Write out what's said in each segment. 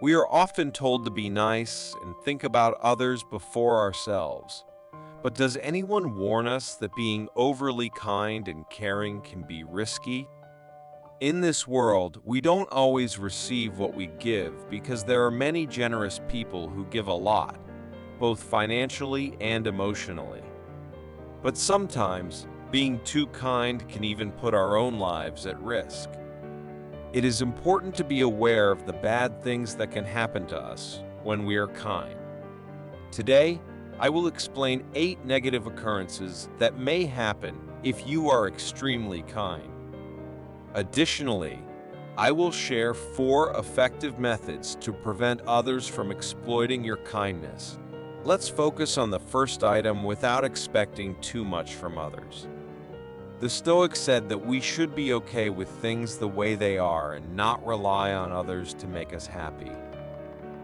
We are often told to be nice and think about others before ourselves. But does anyone warn us that being overly kind and caring can be risky? In this world, we don't always receive what we give because there are many generous people who give a lot, both financially and emotionally. But sometimes, being too kind can even put our own lives at risk. It is important to be aware of the bad things that can happen to us when we are kind. Today, I will explain 8 negative occurrences that may happen if you are extremely kind. Additionally, I will share 4 effective methods to prevent others from exploiting your kindness. Let's focus on the first item without expecting too much from others. The Stoics said that we should be okay with things the way they are and not rely on others to make us happy.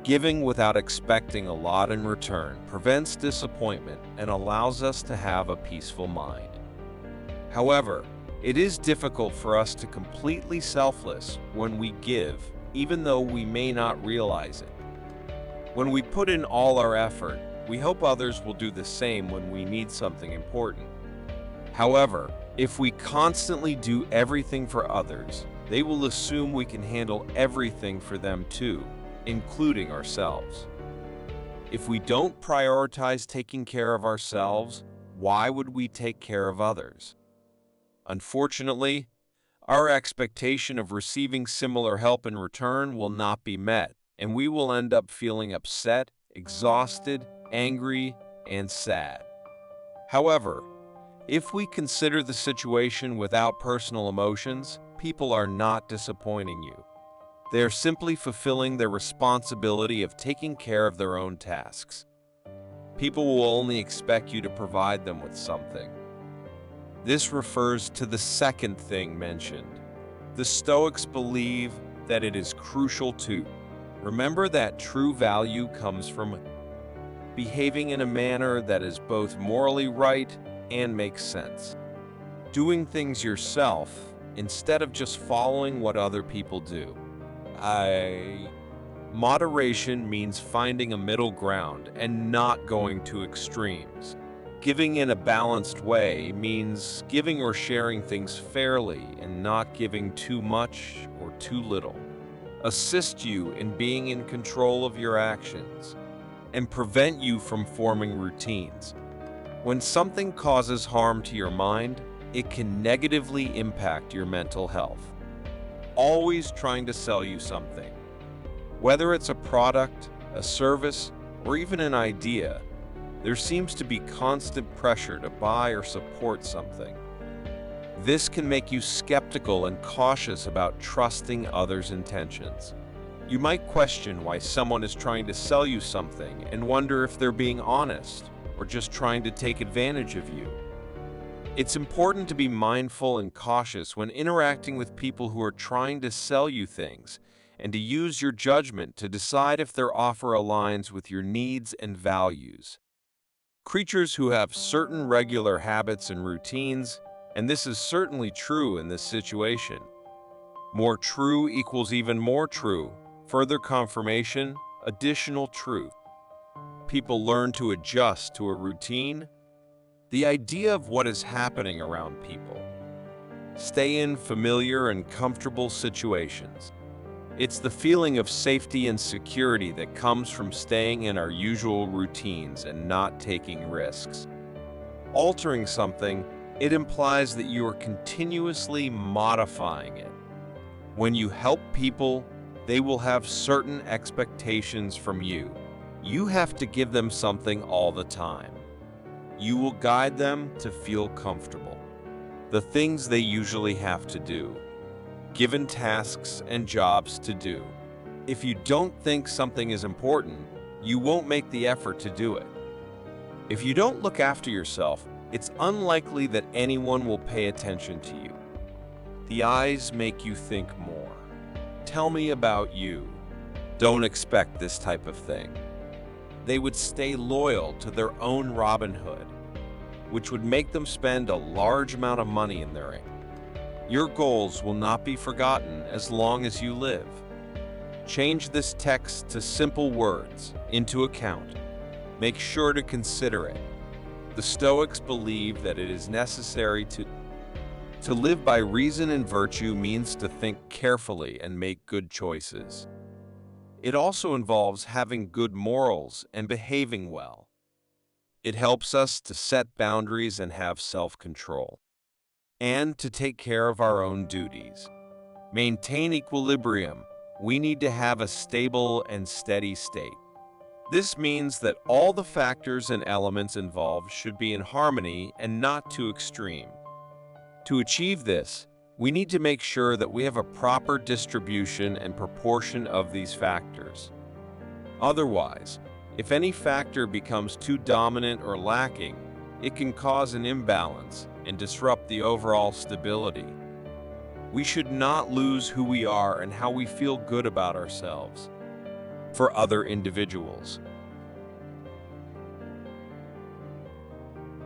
Giving without expecting a lot in return prevents disappointment and allows us to have a peaceful mind. However, it is difficult for us to completely selfless when we give, even though we may not realize it. When we put in all our effort, we hope others will do the same when we need something important. However, if we constantly do everything for others, they will assume we can handle everything for them too, including ourselves. If we don't prioritize taking care of ourselves, why would we take care of others? Unfortunately, our expectation of receiving similar help in return will not be met, and we will end up feeling upset, exhausted, angry, and sad. However, if we consider the situation without personal emotions, people are not disappointing you. They are simply fulfilling their responsibility of taking care of their own tasks. People will only expect you to provide them with something. This refers to the second thing mentioned. The Stoics believe that it is crucial to remember that true value comes from behaving in a manner that is both morally right and makes sense. Doing things yourself instead of just following what other people do. Moderation means finding a middle ground and not going to extremes. Giving in a balanced way means giving or sharing things fairly and not giving too much or too little. Assist you in being in control of your actions and prevent you from forming routines. When something causes harm to your mind, it can negatively impact your mental health. Always trying to sell you something. Whether it's a product, a service, or even an idea, there seems to be constant pressure to buy or support something. This can make you skeptical and cautious about trusting others' intentions. You might question why someone is trying to sell you something and wonder if they're being honest or just trying to take advantage of you. It's important to be mindful and cautious when interacting with people who are trying to sell you things and to use your judgment to decide if their offer aligns with your needs and values. Creatures who have certain regular habits and routines, and this is certainly true in this situation. More true equals even more true. Further confirmation, additional truth. People learn to adjust to a routine, the idea of what is happening around people. Stay in familiar and comfortable situations. It's the feeling of safety and security that comes from staying in our usual routines and not taking risks. Altering something, it implies that you are continuously modifying it. When you help people, they will have certain expectations from you. You have to give them something all the time. You will guide them to feel comfortable. The things they usually have to do. Given tasks and jobs to do. If you don't think something is important, you won't make the effort to do it. If you don't look after yourself, it's unlikely that anyone will pay attention to you. The eyes make you think more. Tell me about you. Don't expect this type of thing. They would stay loyal to their own Robin Hood, which would make them spend a large amount of money in their aim. Your goals will not be forgotten as long as you live. Change this text to simple words, into account. Make sure to consider it. The Stoics believe that it is necessary to live by reason, and virtue means to think carefully and make good choices. It also involves having good morals and behaving well. It helps us to set boundaries and have self-control, and to take care of our own duties. Maintain equilibrium. We need to have a stable and steady state. This means that all the factors and elements involved should be in harmony and not too extreme. To achieve this, we need to make sure that we have a proper distribution and proportion of these factors. Otherwise, if any factor becomes too dominant or lacking, it can cause an imbalance and disrupt the overall stability. We should not lose who we are and how we feel good about ourselves for other individuals.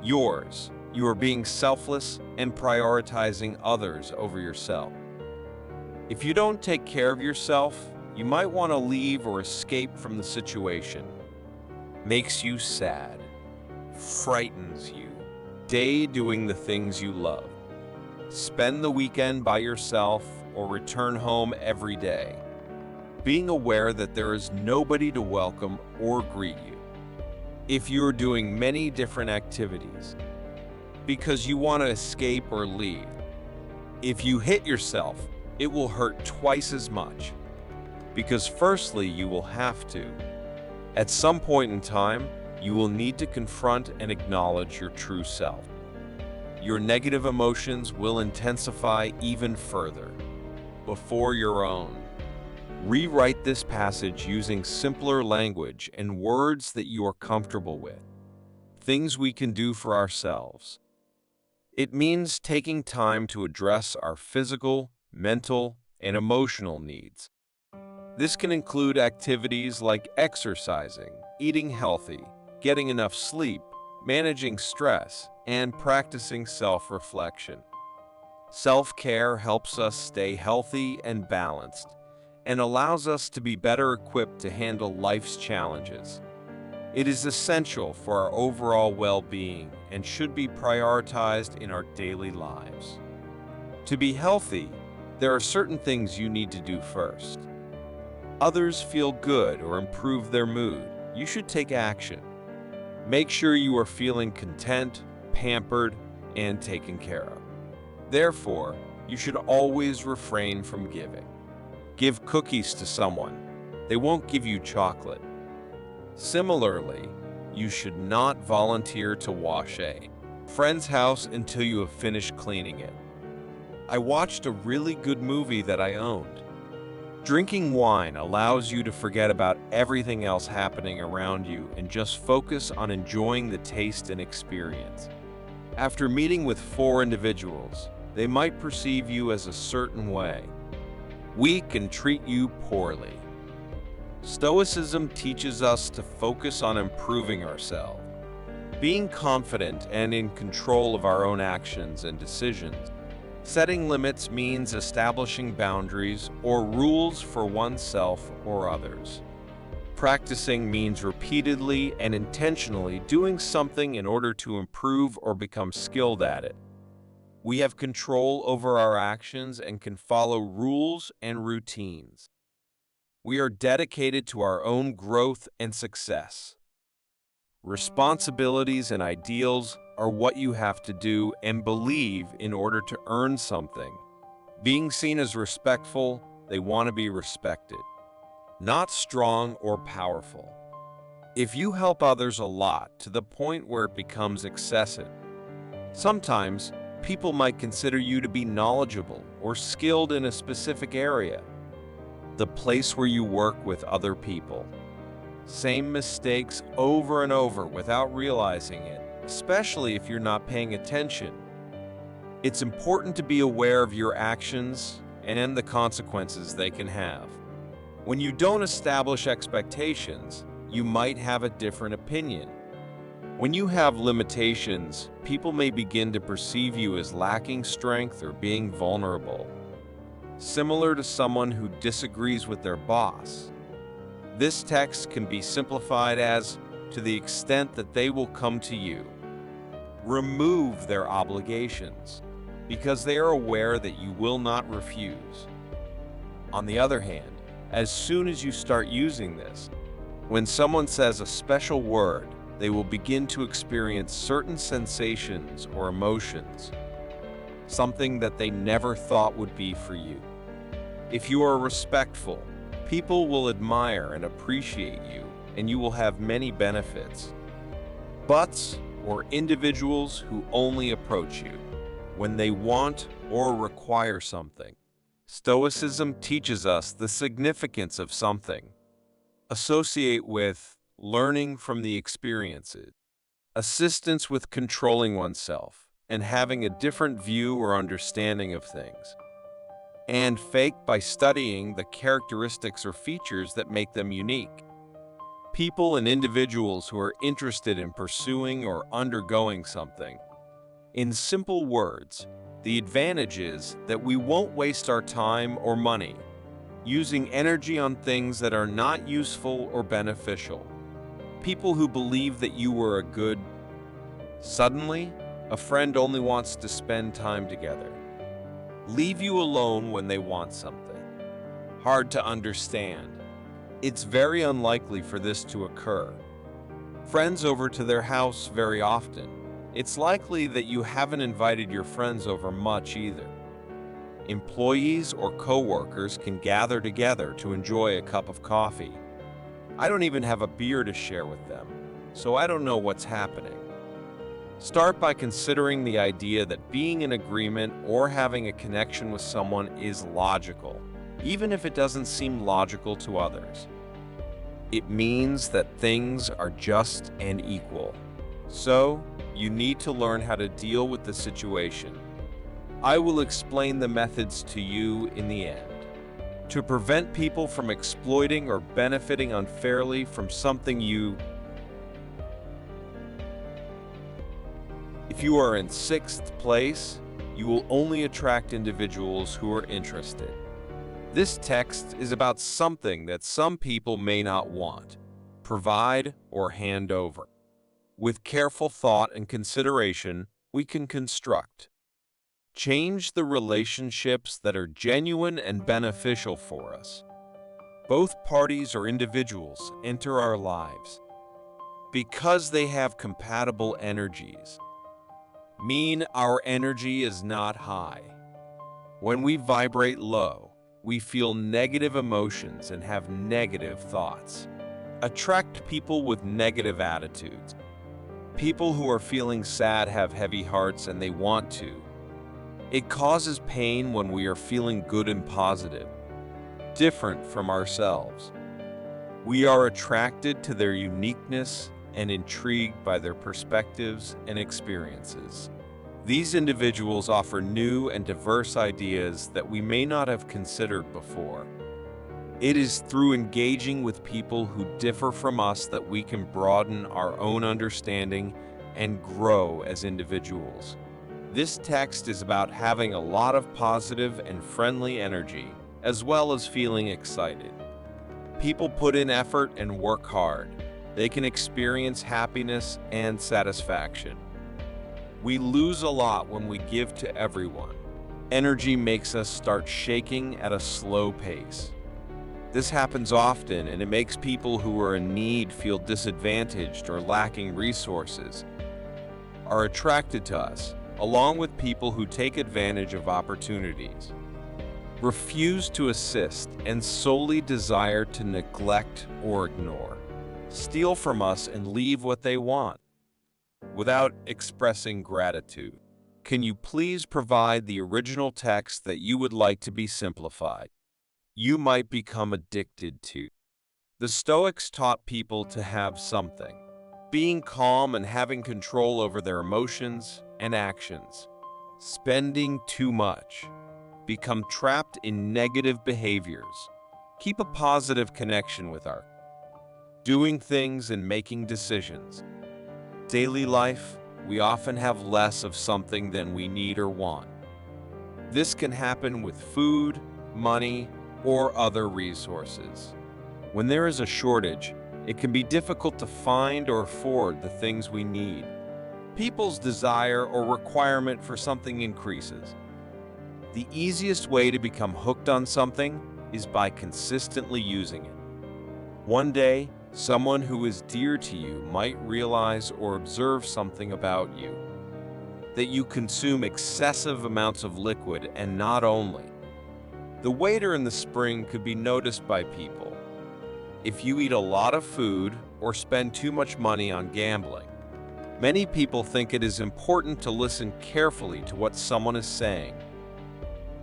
You are being selfless and prioritizing others over yourself. If you don't take care of yourself, you might want to leave or escape from the situation. Makes you sad, frightens you. Day doing the things you love. Spend the weekend by yourself or return home every day, being aware that there is nobody to welcome or greet you. If you're doing many different activities because you want to escape or leave, if you hit yourself, it will hurt twice as much, because firstly, you will have to. At some point in time, you will need to confront and acknowledge your true self. Your negative emotions will intensify even further before your own. Rewrite this passage using simpler language and words that you are comfortable with. Things we can do for ourselves. It means taking time to address our physical, mental, and emotional needs. This can include activities like exercising, eating healthy, getting enough sleep, managing stress, and practicing self-reflection. Self-care helps us stay healthy and balanced, and allows us to be better equipped to handle life's challenges. It is essential for our overall well-being and should be prioritized in our daily lives. To be healthy, there are certain things you need to do first. Others feel good or improve their mood. You should take action. Make sure you are feeling content, pampered, and taken care of. Therefore, you should always refrain from giving. Give cookies to someone. They won't give you chocolate. Similarly, you should not volunteer to wash a friend's house until you have finished cleaning it. I watched a really good movie that I owned. Drinking wine allows you to forget about everything else happening around you and just focus on enjoying the taste and experience. After meeting with 4 individuals, they might perceive you as a certain way, weak, and treat you poorly. Stoicism teaches us to focus on improving ourselves, being confident and in control of our own actions and decisions. Setting limits means establishing boundaries or rules for oneself or others. Practicing means repeatedly and intentionally doing something in order to improve or become skilled at it. We have control over our actions and can follow rules and routines. We are dedicated to our own growth and success. Responsibilities and ideals are what you have to do and believe in order to earn something. Being seen as respectful, they want to be respected, not strong or powerful. If you help others a lot to the point where it becomes excessive, sometimes people might consider you to be knowledgeable or skilled in a specific area. The place where you work with other people. Same mistakes over and over without realizing it, especially if you're not paying attention. It's important to be aware of your actions and the consequences they can have. When you don't establish expectations, you might have a different opinion. When you have limitations, people may begin to perceive you as lacking strength or being vulnerable. similar to someone who disagrees with their boss. This text can be simplified as, to the extent that they will come to you. Remove their obligations, because they are aware that you will not refuse. On the other hand, as soon as you start using this, when someone says a special word, they will begin to experience certain sensations or emotions, something that they never thought would be for you. If you are respectful, people will admire and appreciate you, and you will have many benefits. Butts, or individuals who only approach you when they want or require something. Stoicism teaches us the significance of something. Associate with learning from the experiences, assistance with controlling oneself, and having a different view or understanding of things. And fake by studying the characteristics or features that make them unique. People and individuals who are interested in pursuing or undergoing something. In simple words, the advantage is that we won't waste our time or money using energy on things that are not useful or beneficial. People who believe that you were a good. Suddenly, a friend only wants to spend time together. Leave you alone when they want something. Hard to understand. It's very unlikely for this to occur. Friends over to their house very often. It's likely that you haven't invited your friends over much either. Employees or co-workers can gather together to enjoy a cup of coffee. I don't even have a beer to share with them, so I don't know what's happening. Start by considering the idea that being in agreement or having a connection with someone is logical, even if it doesn't seem logical to others. It means that things are just and equal. So, you need to learn how to deal with the situation. I will explain the methods to you in the end. To prevent people from exploiting or benefiting unfairly from something If you are in sixth place, you will only attract individuals who are interested. This text is about something that some people may not want, provide, or hand over. With careful thought and consideration, we can construct. Change the relationships that are genuine and beneficial for us. Both parties or individuals enter our lives because they have compatible energies. Mean our energy is not high. When we vibrate low, we feel negative emotions and have negative thoughts. Attract people with negative attitudes. People who are feeling sad have heavy hearts and they want to. It causes pain when we are feeling good and positive, different from ourselves. We are attracted to their uniqueness and intrigued by their perspectives and experiences. These individuals offer new and diverse ideas that we may not have considered before. It is through engaging with people who differ from us that we can broaden our own understanding and grow as individuals. This text is about having a lot of positive and friendly energy, as well as feeling excited. People put in effort and work hard. They can experience happiness and satisfaction. We lose a lot when we give to everyone. Energy makes us start shaking at a slow pace. This happens often, and it makes people who are in need feel disadvantaged or lacking resources, are attracted to us, along with people who take advantage of opportunities, refuse to assist, and solely desire to neglect or ignore, steal from us and leave what they want, without expressing gratitude. Can you please provide the original text that you would like to be simplified? You might become addicted to. The Stoics taught people to have something, being calm and having control over their emotions and actions. Spending too much. Become trapped in negative behaviors. Keep a positive connection with art. Doing things and making decisions. Daily life, we often have less of something than we need or want. This can happen with food, money, or other resources. When there is a shortage, it can be difficult to find or afford the things we need. People's desire or requirement for something increases. The easiest way to become hooked on something is by consistently using it. One day, someone who is dear to you might realize or observe something about you. That you consume excessive amounts of liquid, and not only. The waiter in the spring could be noticed by people. If you eat a lot of food or spend too much money on gambling, many people think it is important to listen carefully to what someone is saying.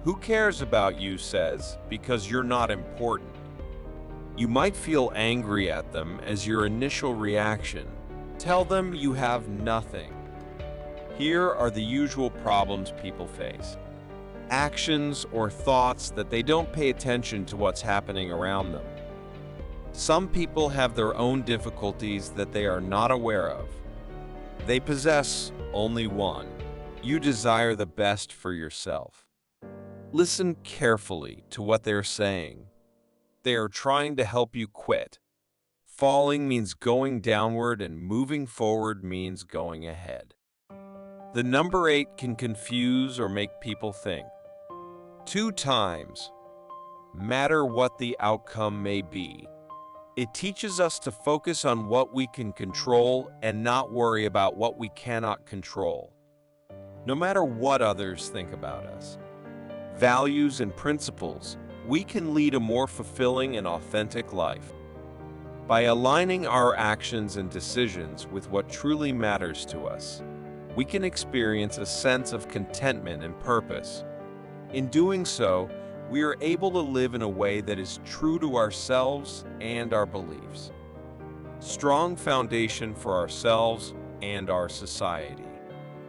Who cares about you says, because you're not important. You might feel angry at them as your initial reaction. Tell them you have nothing. Here are the usual problems people face. Actions or thoughts that they don't pay attention to what's happening around them. Some people have their own difficulties that they are not aware of. They possess only one. You desire the best for yourself. Listen carefully to what they're saying. They are trying to help you quit. Falling means going downward, and moving forward means going ahead. The number 8 can confuse or make people think. 2 times, matter what the outcome may be. It teaches us to focus on what we can control and not worry about what we cannot control. No matter what others think about us, values and principles, we can lead a more fulfilling and authentic life. By aligning our actions and decisions with what truly matters to us, we can experience a sense of contentment and purpose. In doing so, we are able to live in a way that is true to ourselves and our beliefs. Strong foundation for ourselves and our society.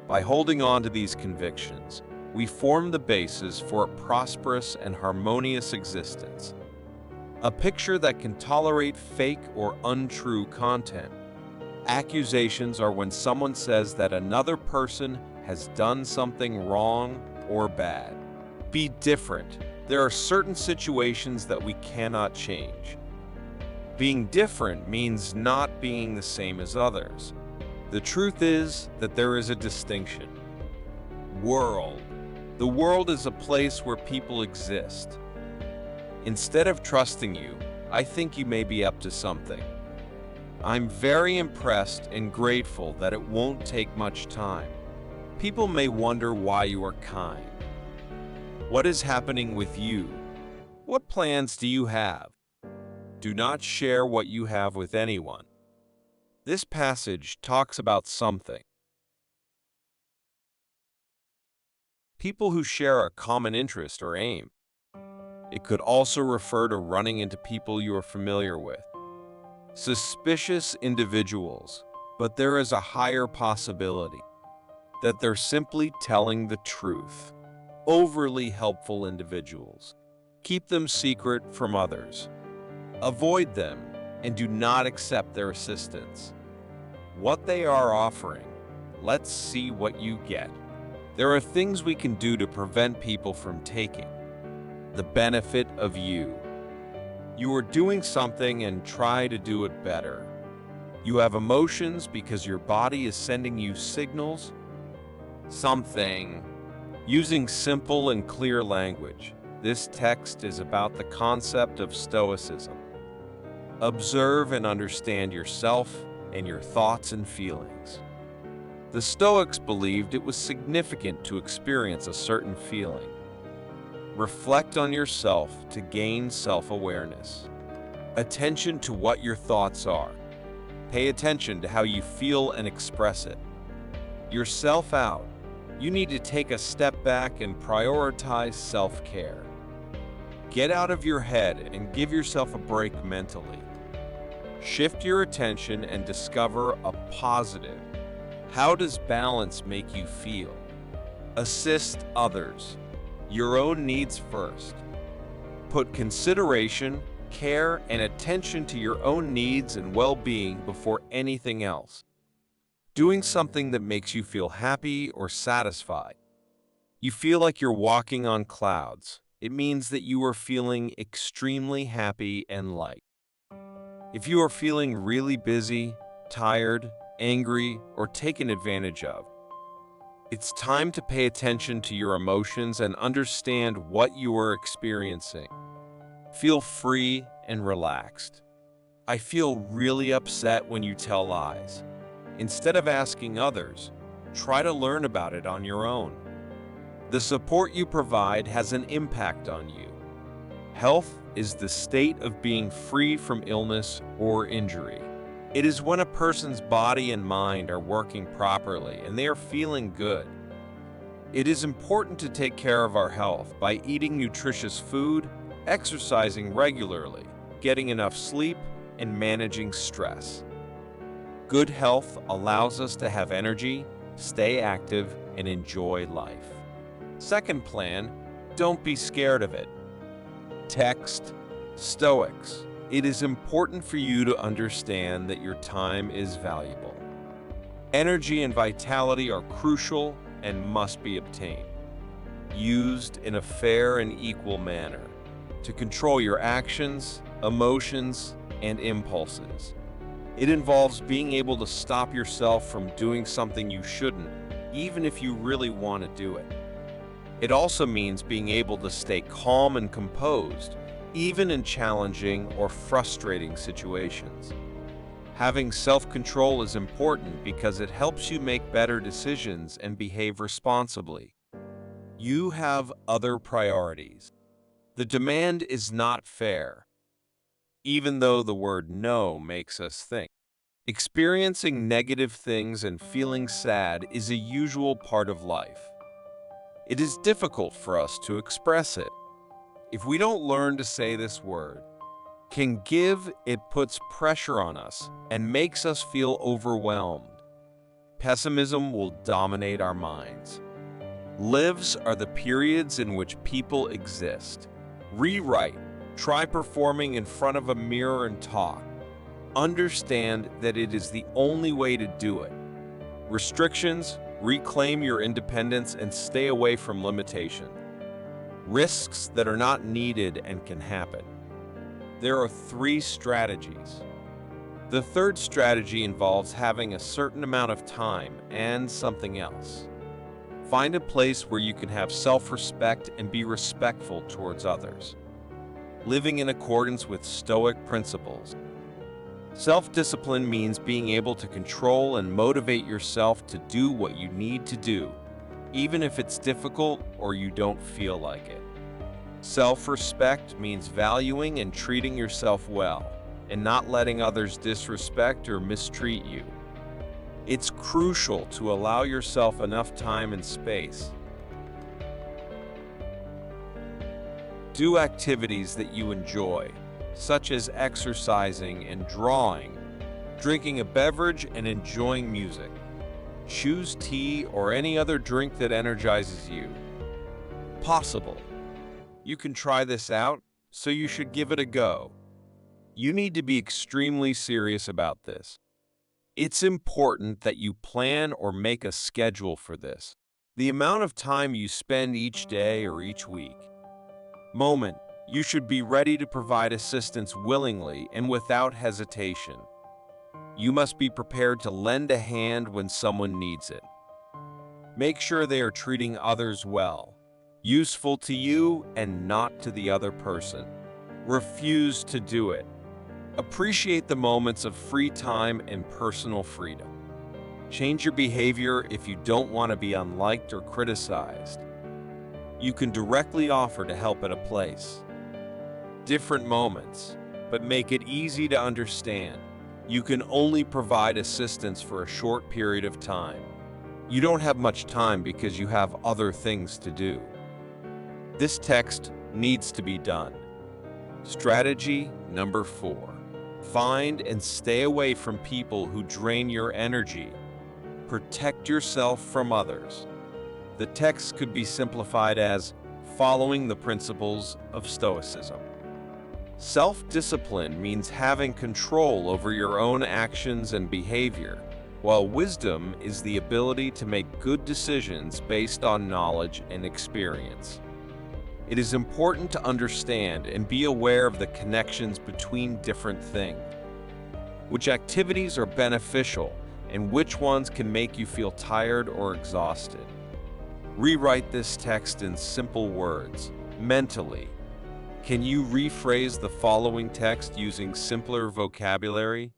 By holding on to these convictions, we form the basis for a prosperous and harmonious existence. A picture that can tolerate fake or untrue content. Accusations are when someone says that another person has done something wrong or bad. Be different. There are certain situations that we cannot change. Being different means not being the same as others. The truth is that there is a distinction. World. The world is a place where people exist. Instead of trusting you, I think you may be up to something. I'm very impressed and grateful that it won't take much time. People may wonder why you are kind. What is happening with you? What plans do you have? Do not share what you have with anyone. This passage talks about something. People who share a common interest or aim. It could also refer to running into people you are familiar with. Suspicious individuals, but there is a higher possibility that they're simply telling the truth. Overly helpful individuals. Keep them secret from others. Avoid them and do not accept their assistance. What they are offering, let's see what you get. There are things we can do to prevent people from taking the benefit of you. You are doing something and try to do it better. You have emotions because your body is sending you signals. Something. Using simple and clear language, this text is about the concept of Stoicism. Observe and understand yourself and your thoughts and feelings. The Stoics believed it was significant to experience a certain feeling. Reflect on yourself to gain self-awareness. Attention to what your thoughts are. Pay attention to how you feel and express it. Yourself out. You need to take a step back and prioritize self-care. Get out of your head and give yourself a break mentally. Shift your attention and discover a positive. How does balance make you feel? Assist others. Your own needs first. Put consideration, care, and attention to your own needs and well-being before anything else. Doing something that makes you feel happy or satisfied. You feel like you're walking on clouds. It means that you are feeling extremely happy and light. If you are feeling really busy, tired, angry, or taken advantage of, it's time to pay attention to your emotions and understand what you are experiencing. Feel free and relaxed. I feel really upset when you tell lies. Instead of asking others, try to learn about it on your own. The support you provide has an impact on you. Health is the state of being free from illness or injury. It is when a person's body and mind are working properly and they are feeling good. It is important to take care of our health by eating nutritious food, exercising regularly, getting enough sleep, and managing stress. Good health allows us to have energy, stay active, and enjoy life. Second plan, don't be scared of it. Text, Stoics. It is important for you to understand that your time is valuable. Energy and vitality are crucial and must be obtained, used in a fair and equal manner to control your actions, emotions, and impulses. It involves being able to stop yourself from doing something you shouldn't, even if you really want to do it. It also means being able to stay calm and composed, even in challenging or frustrating situations. Having self-control is important because it helps you make better decisions and behave responsibly. You have other priorities. The demand is not fair, even though the word no makes us think. Experiencing negative things and feeling sad is a usual part of life. It is difficult for us to express it. If we don't learn to say this word, can give, it puts pressure on us and makes us feel overwhelmed. Pessimism will dominate our minds. Lives are the periods in which people exist. Rewrite. Try performing in front of a mirror and talk. Understand that it is the only way to do it. Restrictions. Reclaim your independence and stay away from limitation. Risks that are not needed and can happen. There are 3 strategies. The third strategy involves having a certain amount of time and something else. Find a place where you can have self-respect and be respectful towards others. Living in accordance with Stoic principles. Self-discipline means being able to control and motivate yourself to do what you need to do, even if it's difficult or you don't feel like it. Self-respect means valuing and treating yourself well, and not letting others disrespect or mistreat you. It's crucial to allow yourself enough time and space. Do activities that you enjoy, such as exercising and drawing, drinking a beverage and enjoying music. Choose tea or any other drink that energizes you. Possible. You can try this out, so you should give it a go. You need to be extremely serious about this. It's important that you plan or make a schedule for this. The amount of time you spend each day or each week. Moment. You should be ready to provide assistance willingly and without hesitation. You must be prepared to lend a hand when someone needs it. Make sure they are treating others well, useful to you and not to the other person. Refuse to do it. Appreciate the moments of free time and personal freedom. Change your behavior if you don't want to be unliked or criticized. You can directly offer to help at a place. Different moments, but make it easy to understand. You can only provide assistance for a short period of time. You don't have much time because you have other things to do. This text needs to be done. Strategy number 4. Find and stay away from people who drain your energy. Protect yourself from others. The text could be simplified as following the principles of Stoicism. Self-discipline means having control over your own actions and behavior, while wisdom is the ability to make good decisions based on knowledge and experience. It is important to understand and be aware of the connections between different things. Which activities are beneficial and which ones can make you feel tired or exhausted. Rewrite this text in simple words, mentally. Can you rephrase the following text using simpler vocabulary?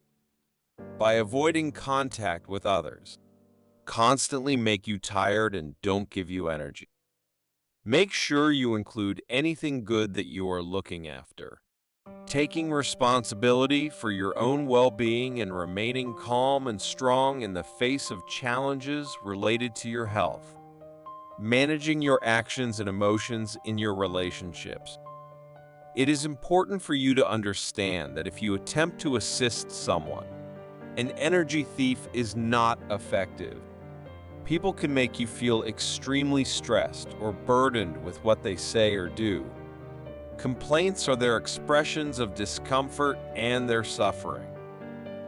By avoiding contact with others, constantly make you tired and don't give you energy. Make sure you include anything good that you are looking after. Taking responsibility for your own well-being and remaining calm and strong in the face of challenges related to your health. Managing your actions and emotions in your relationships. It is important for you to understand that if you attempt to assist someone, an energy thief is not effective. People can make you feel extremely stressed or burdened with what they say or do. Complaints are their expressions of discomfort and their suffering.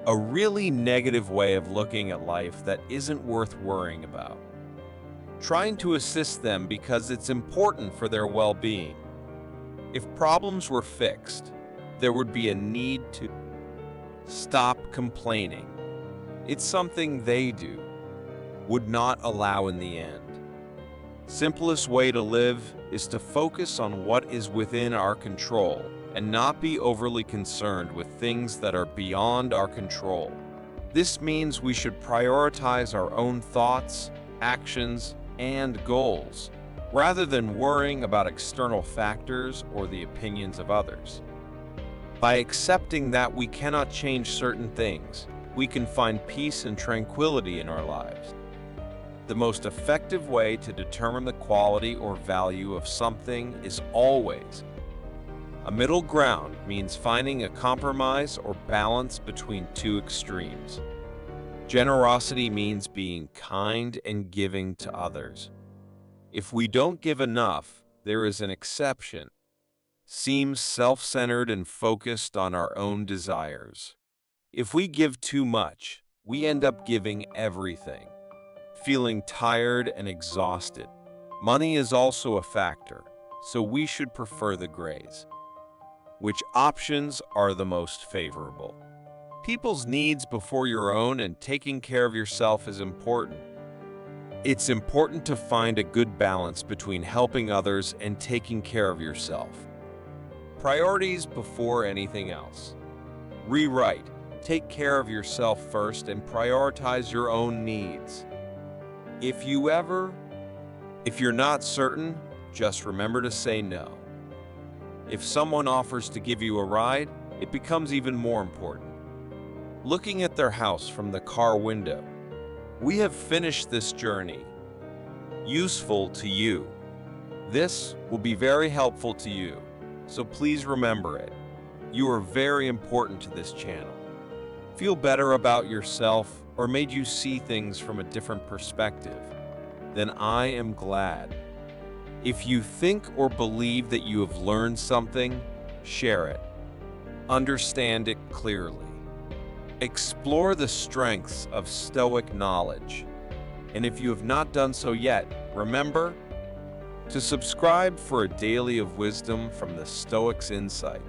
A really negative way of looking at life that isn't worth worrying about. Trying to assist them because it's important for their well-being. If problems were fixed, there would be a need to stop complaining. It's something they do, would not allow in the end. Simplest way to live is to focus on what is within our control and not be overly concerned with things that are beyond our control. This means we should prioritize our own thoughts, actions, and goals, rather than worrying about external factors or the opinions of others. By accepting that we cannot change certain things, we can find peace and tranquility in our lives. The most effective way to determine the quality or value of something is always a middle ground, means finding a compromise or balance between two extremes. Generosity means being kind and giving to others. If we don't give enough, there is an exception. Seems self-centered and focused on our own desires. If we give too much, we end up giving everything, feeling tired and exhausted. Money is also a factor, so we should prefer the grays. Which options are the most favorable? People's needs before your own, and taking care of yourself is important. It's important to find a good balance between helping others and taking care of yourself. Priorities before anything else. Rewrite. Take care of yourself first and prioritize your own needs. If you're not certain, just remember to say no. If someone offers to give you a ride, it becomes even more important. Looking at their house from the car window. We have finished this journey. Useful to you. This will be very helpful to you, so please remember it. You are very important to this channel. Feel better about yourself or made you see things from a different perspective, then I am glad. If you think or believe that you have learned something, share it. Understand it clearly. Explore the strengths of Stoic knowledge. And if you have not done so yet, remember to subscribe for a daily of wisdom from the Stoics' insight.